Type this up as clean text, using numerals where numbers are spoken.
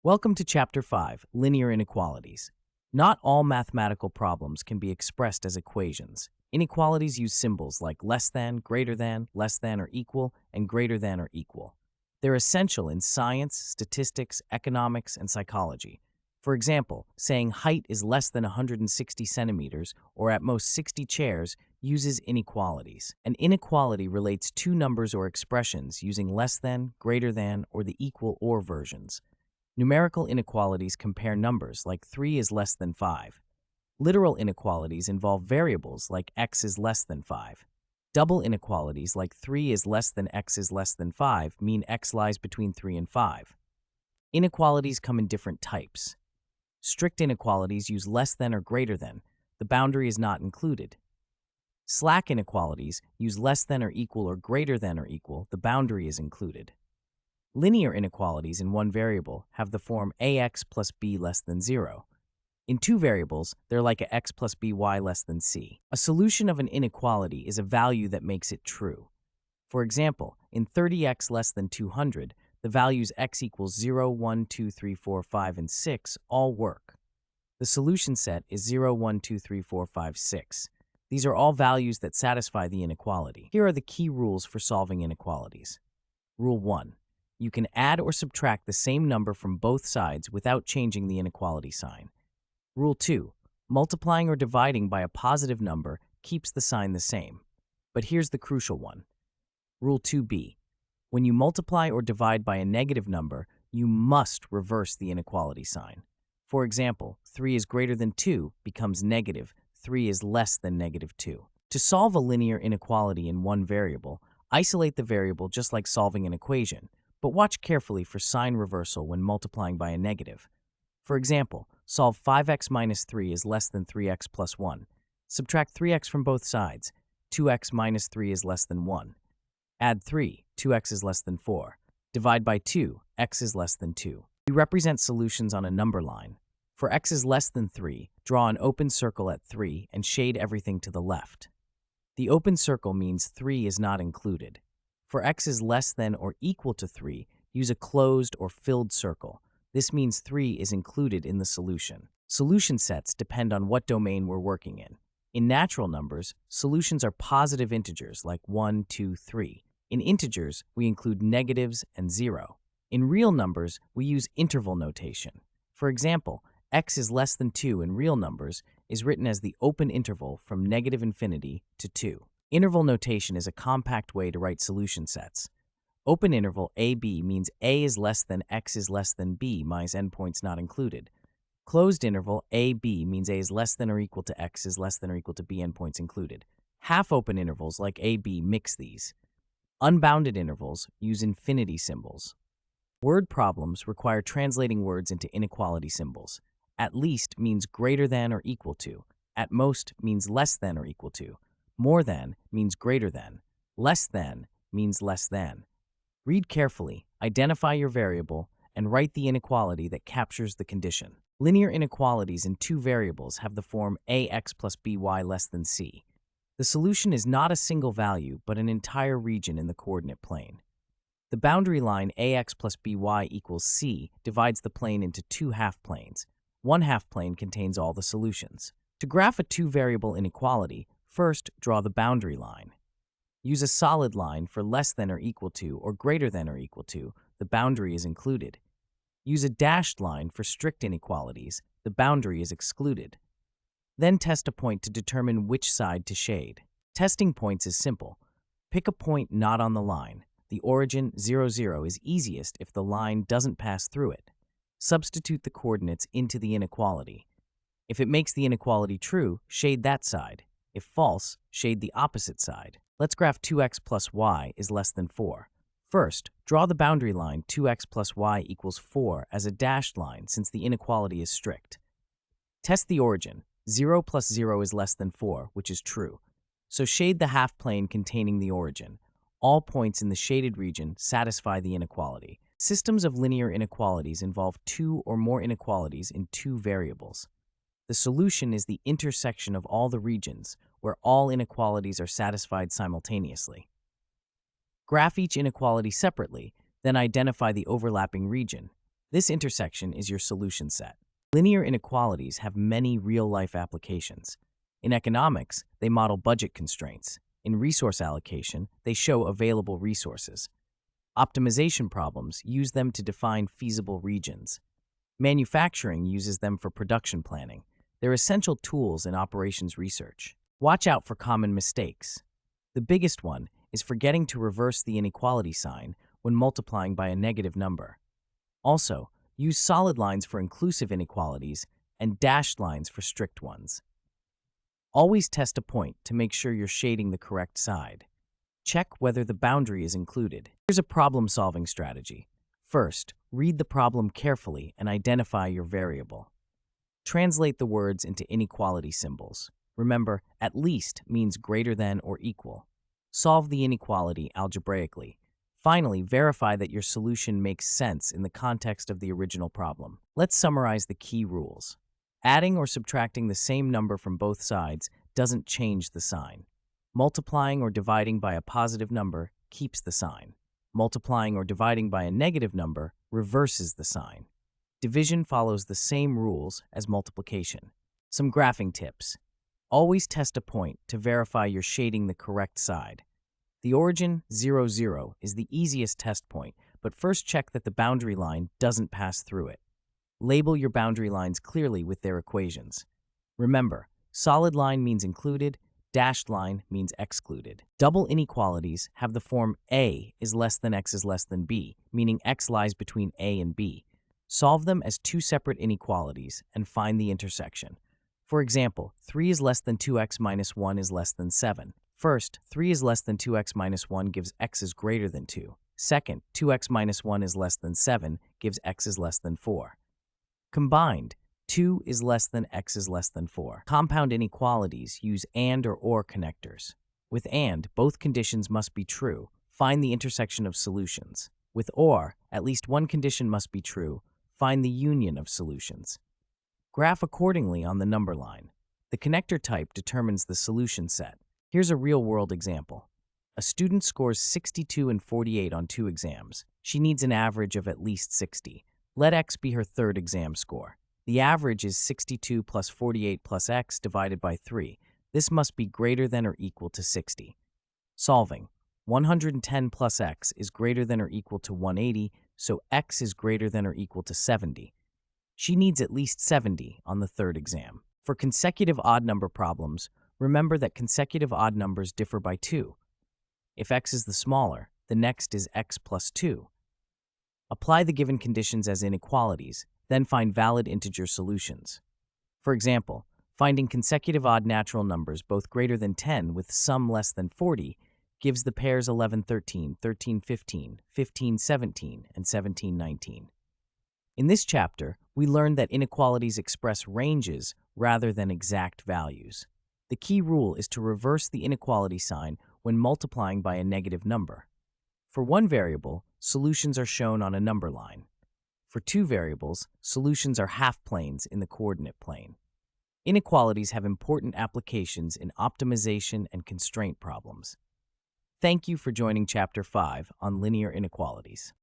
Welcome to Chapter 5, Linear Inequalities. Not all mathematical problems can be expressed as equations. Inequalities use symbols like less than, greater than, less than or equal, and greater than or equal. They're essential in science, statistics, economics, and psychology. For example, saying height is less than 160 centimeters or at most 60 chairs uses inequalities. An inequality relates two numbers or expressions using less than, greater than, or the equal or versions. Numerical inequalities compare numbers like 3 is less than 5. Literal inequalities involve variables like x is less than 5. Double inequalities like 3 is less than x is less than 5 mean x lies between 3 and 5. Inequalities come in different types. Strict inequalities use less than or greater than. The boundary is not included. Slack inequalities use less than or equal or greater than or equal. The boundary is included. Linear inequalities in one variable have the form ax plus b less than 0. In two variables, they're like a x plus by less than c. A solution of an inequality is a value that makes it true. For example, in 30x less than 200, the values x equals 0, 1, 2, 3, 4, 5, and 6 all work. The solution set is 0, 1, 2, 3, 4, 5, 6. These are all values that satisfy the inequality. Here are the key rules for solving inequalities. Rule 1. You can add or subtract the same number from both sides without changing the inequality sign. Rule 2. Multiplying or dividing by a positive number keeps the sign the same. But here's the crucial one. Rule 2b. When you multiply or divide by a negative number, you must reverse the inequality sign. For example, 3 is greater than 2 becomes negative, 3 is less than negative 2. To solve a linear inequality in one variable, isolate the variable just like solving an equation. But watch carefully for sign reversal when multiplying by a negative. For example, solve 5x minus 3 is less than 3x plus 1. Subtract 3x from both sides. 2x minus 3 is less than 1. Add 3, 2x is less than 4. Divide by 2, x is less than 2. We represent solutions on a number line. For x is less than 3, draw an open circle at 3 and shade everything to the left. The open circle means 3 is not included. For x is less than or equal to 3, use a closed or filled circle. This means 3 is included in the solution. Solution sets depend on what domain we're working in. In natural numbers, solutions are positive integers like 1, 2, 3. In integers, we include negatives and 0. In real numbers, we use interval notation. For example, x is less than 2 in real numbers is written as the open interval from negative infinity to 2. Interval notation is a compact way to write solution sets. Open interval AB means A is less than X is less than B minus endpoints not included. Closed interval AB means A is less than or equal to X is less than or equal to B endpoints included. Half-open intervals like AB mix these. Unbounded intervals use infinity symbols. Word problems require translating words into inequality symbols. At least means greater than or equal to. At most means less than or equal to. More than means greater than. Less than means less than. Read carefully, identify your variable, and write the inequality that captures the condition. Linear inequalities in two variables have the form ax plus by less than c. The solution is not a single value, but an entire region in the coordinate plane. The boundary line ax plus by equals c divides the plane into two half-planes. One half-plane contains all the solutions. To graph a two-variable inequality, first, draw the boundary line. Use a solid line for less than or equal to or greater than or equal to. The boundary is included. Use a dashed line for strict inequalities. The boundary is excluded. Then test a point to determine which side to shade. Testing points is simple. Pick a point not on the line. The origin 0, 0 is easiest if the line doesn't pass through it. Substitute the coordinates into the inequality. If it makes the inequality true, shade that side. If false, shade the opposite side. Let's graph 2x plus y is less than 4. First, draw the boundary line 2x plus y equals 4 as a dashed line since the inequality is strict. Test the origin. 0 plus 0 is less than 4, which is true. So shade the half-plane containing the origin. All points in the shaded region satisfy the inequality. Systems of linear inequalities involve two or more inequalities in two variables. The solution is the intersection of all the regions, where all inequalities are satisfied simultaneously. Graph each inequality separately, then identify the overlapping region. This intersection is your solution set. Linear inequalities have many real-life applications. In economics, they model budget constraints. In resource allocation, they show available resources. Optimization problems use them to define feasible regions. Manufacturing uses them for production planning. They're essential tools in operations research. Watch out for common mistakes. The biggest one is forgetting to reverse the inequality sign when multiplying by a negative number. Also, use solid lines for inclusive inequalities and dashed lines for strict ones. Always test a point to make sure you're shading the correct side. Check whether the boundary is included. Here's a problem-solving strategy. First, read the problem carefully and identify your variable. Translate the words into inequality symbols. Remember, at least means greater than or equal. Solve the inequality algebraically. Finally, verify that your solution makes sense in the context of the original problem. Let's summarize the key rules. Adding or subtracting the same number from both sides doesn't change the sign. Multiplying or dividing by a positive number keeps the sign. Multiplying or dividing by a negative number reverses the sign. Division follows the same rules as multiplication. Some graphing tips. Always test a point to verify you're shading the correct side. The origin 0, 0 is the easiest test point, but first check that the boundary line doesn't pass through it. Label your boundary lines clearly with their equations. Remember, solid line means included, dashed line means excluded. Double inequalities have the form a is less than x is less than b, meaning x lies between a and b. Solve them as two separate inequalities and find the intersection. For example, 3 is less than 2x minus 1 is less than 7. First, 3 is less than 2x minus 1 gives x is greater than 2. Second, 2x minus 1 is less than 7 gives x is less than 4. Combined, 2 is less than x is less than 4. Compound inequalities use and or connectors. With and, both conditions must be true. Find the intersection of solutions. With or, at least one condition must be true. Find the union of solutions. Graph accordingly on the number line. The connector type determines the solution set. Here's a real-world example. A student scores 62 and 48 on 2 exams. She needs an average of at least 60. Let x be her third exam score. The average is 62 plus 48 plus x divided by 3. This must be greater than or equal to 60. Solving. 110 plus x is greater than or equal to 180, so x is greater than or equal to 70. She needs at least 70 on the third exam. For consecutive odd number problems, remember that consecutive odd numbers differ by 2. If x is the smaller, the next is x plus 2. Apply the given conditions as inequalities, then find valid integer solutions. For example, finding consecutive odd natural numbers both greater than 10 with sum less than 40 gives the pairs 11, 13, 13, 15, 15, 17, and 17, 19. In this chapter, we learned that inequalities express ranges rather than exact values. The key rule is to reverse the inequality sign when multiplying by a negative number. For one variable, solutions are shown on a number line. For two variables, solutions are half-planes in the coordinate plane. Inequalities have important applications in optimization and constraint problems. Thank you for joining Chapter 5 on linear inequalities.